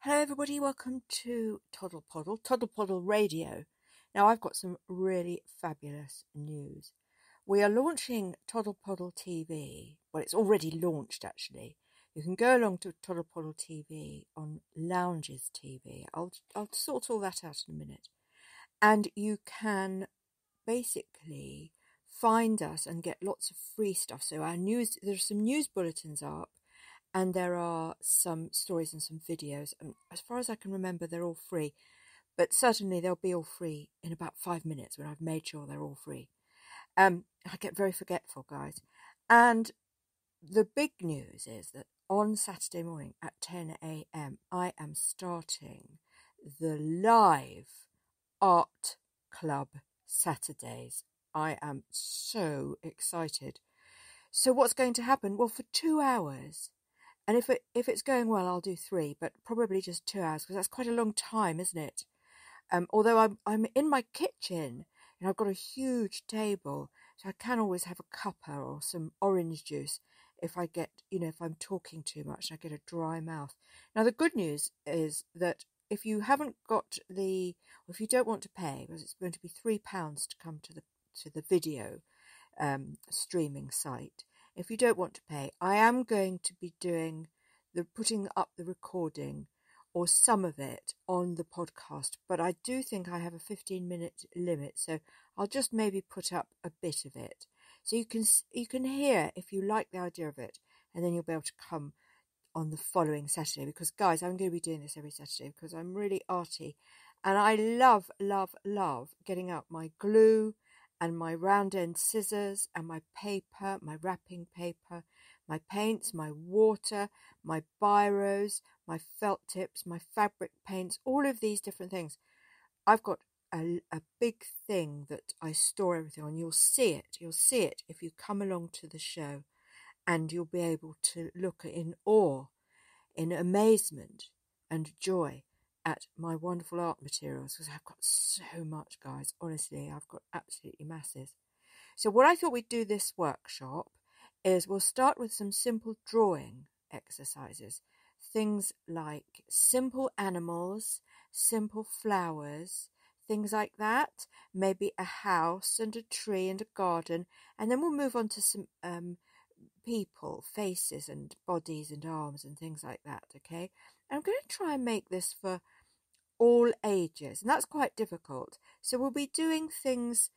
Hello everybody, welcome to Toddle Poddle Radio. Now I've got some really fabulous news. We are launching Toddle Poddle TV. Well, it's already launched actually. You can go along to Toddle Poddle TV on Lounges TV. I'll sort all that out in a minute. And you can basically find us and get lots of free stuff. So there's some news bulletins up. And there are some stories and some videos. And as far as I can remember, they're all free. But certainly they'll be all free in about 5 minutes when I've made sure they're all free. I get very forgetful, guys. And the big news is that on Saturday morning at 10 a.m, I am starting the live art club Saturdays. I am so excited. So what's going to happen? Well, for 2 hours... And if it's going well, I'll do 3, but probably just 2 hours because that's quite a long time, isn't it? Although I'm in my kitchen and I've got a huge table, so I can always have a cuppa or some orange juice if I get, if I'm talking too much and I get a dry mouth. Now the good news is that if you haven't got if you don't want to pay, because it's going to be £3 to come to the video streaming site. If you don't want to pay, I am going to be putting up the recording or some of it on the podcast, but I do think I have a 15-minute limit, so I'll just maybe put up a bit of it. So you can hear if you like the idea of it, and then you'll be able to come on the following Saturday, because guys, I'm going to be doing this every Saturday because I'm really arty, and I love, love, love getting out my glue and my round end scissors and my paper, my wrapping paper, my paints, my water, my biros, my felt tips, my fabric paints, all of these different things. I've got a big thing that I store everything on. You'll see it if you come along to the show, and you'll be able to look in awe, in amazement and joy at my wonderful art materials, because I've got so much, guys. Honestly, I've got absolutely masses. So what I thought we'd do this workshop is we'll start with some simple drawing exercises. Things like simple animals, simple flowers, things like that. Maybe a house and a tree and a garden. And then we'll move on to some people, faces and bodies and arms and things like that, okay? I'm going to try and make this for all ages, and that's quite difficult. So we'll be doing things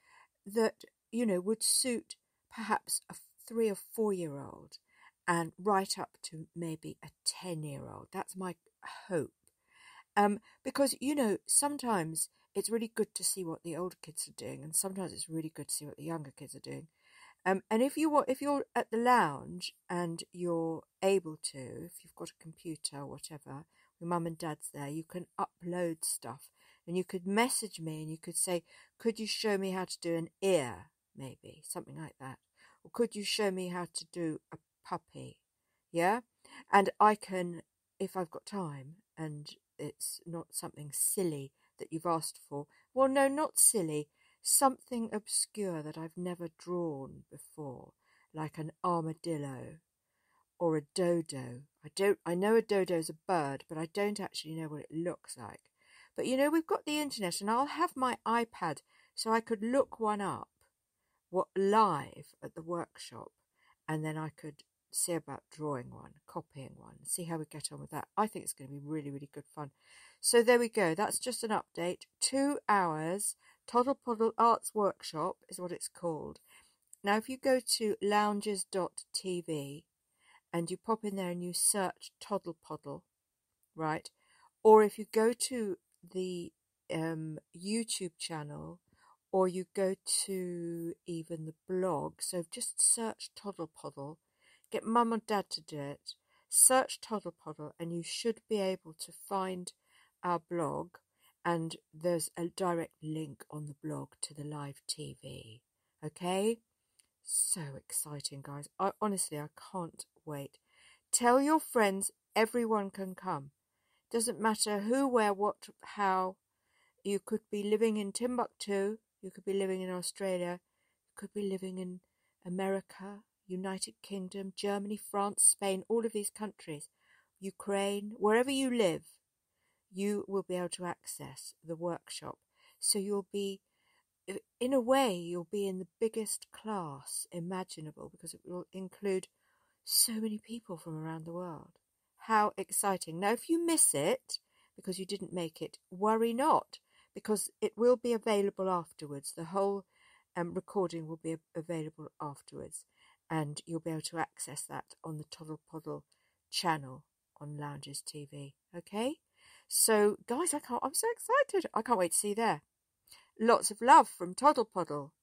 that, would suit perhaps a 3 or 4 year old and right up to maybe a 10-year-old. That's my hope. Because, sometimes it's really good to see what the older kids are doing, and sometimes it's really good to see what the younger kids are doing. And if you're at the lounge and you're able to, if you've got a computer or whatever, your mum and dad's there, you can upload stuff, and you could message me and you could say, could you show me how to do an ear, maybe something like that, or could you show me how to do a puppy? Yeah, and I can, if I've got time and it's not something silly that you've asked for. Well, no, not silly. Something obscure that I've never drawn before, like an armadillo or a dodo. I know a dodo's a bird, but I don't actually know what it looks like. But we've got the internet, and I'll have my iPad so I could look one up, live at the workshop, and then I could see about drawing one, copying one, see how we get on with that. I think it's going to be really, really good fun. So there we go. That's just an update. 2 hours. Toddle Poddle Arts Workshop is what it's called. Now, if you go to lounges.tv and you pop in there and you search Toddle Poddle, right? Or if you go to the YouTube channel, or you go to even the blog, so just search Toddle Poddle, get mum or dad to do it, search Toddle Poddle, and you should be able to find our blog. And there's a direct link on the blog to the live TV. Okay? So exciting, guys. Honestly, I can't wait. Tell your friends, everyone can come. Doesn't matter who, where, what, how. You could be living in Timbuktu. You could be living in Australia. You could be living in America, United Kingdom, Germany, France, Spain, all of these countries. Ukraine, wherever you live. you will be able to access the workshop. So you'll be, in a way, you'll be in the biggest class imaginable, because it will include so many people from around the world. How exciting. Now, if you miss it because you didn't make it, worry not, because it will be available afterwards. The whole recording will be available afterwards, and you'll be able to access that on the Toddle Poddle channel on Lounges TV. Okay? So, guys, I'm so excited. I can't wait to see you there. Lots of love from Toddle Poddle.